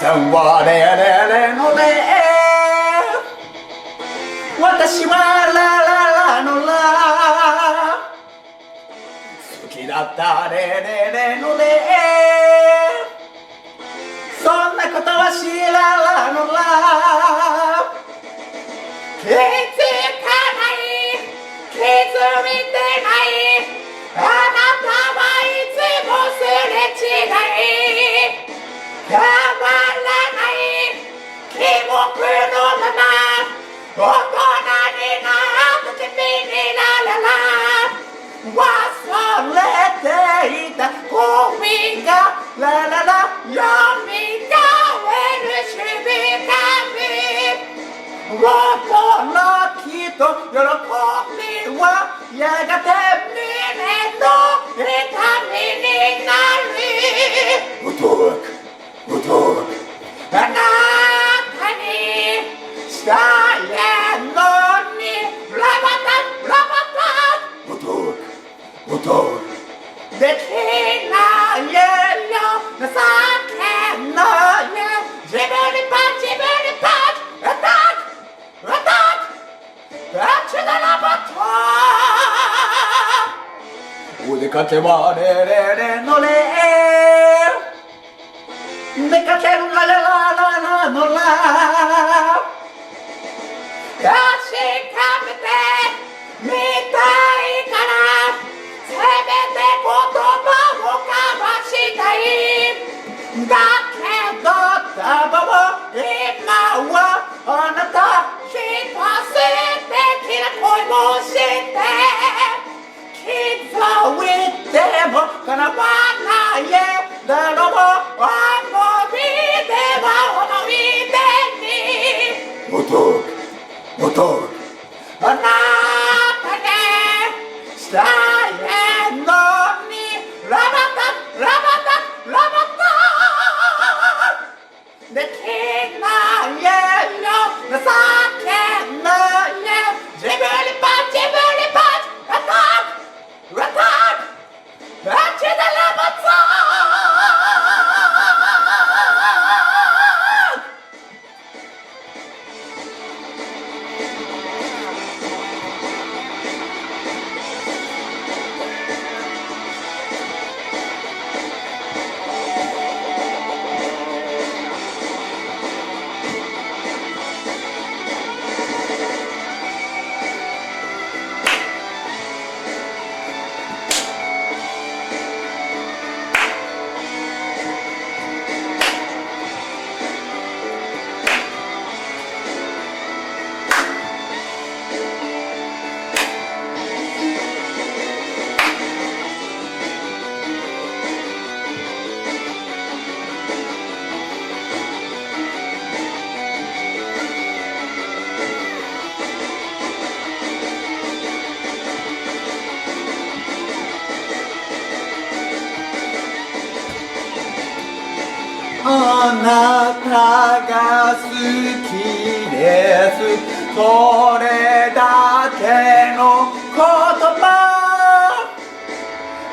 さんはレレレのレ、私はラララのラ、好きだったレレレのレ、そんなことは知ららのラ、気づかない気づいてない、あなたはいつもすれ違い、変わらない記憶のまま大人になった君になら忘れていた恋がラララ蘇るしびかみ、驚きと喜びはやがて胸の痛みになり、あなたにしたいのにラバタできないよ情けない自分にパッアタッチだラバタ、お出かけはレレレのレ、出かけるララララのラ、確かめてみたいからせめて言葉を交わしたい、だけど多分今はあなた一つ的な恋をして気づいても叶わないだろう、思い出は思い出にあなたにしたいのにラバタできないよ情けない自分にパッアタッチだラバタ、あなたが好きです、それだけの言葉、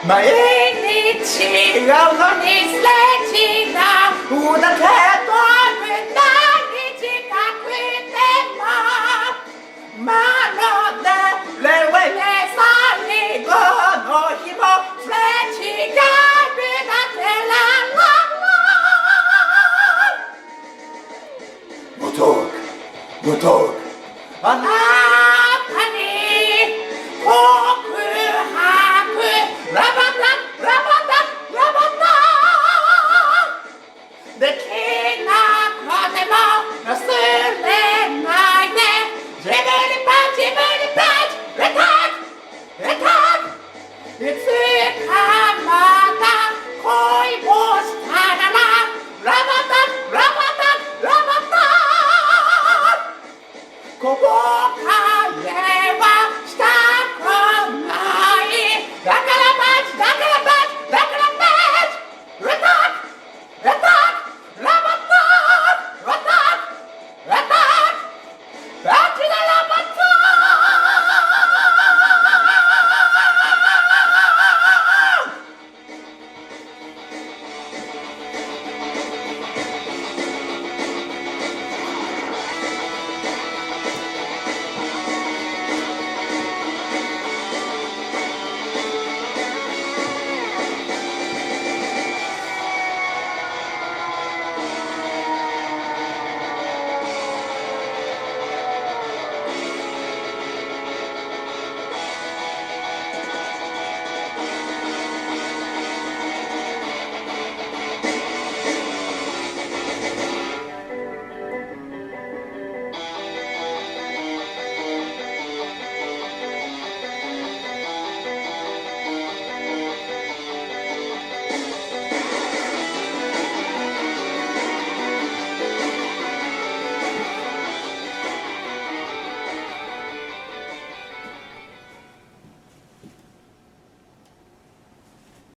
毎日違うのにすれ違うだけど無駄に近くてもまるでレウェイ最後の日もすれ違うだけあな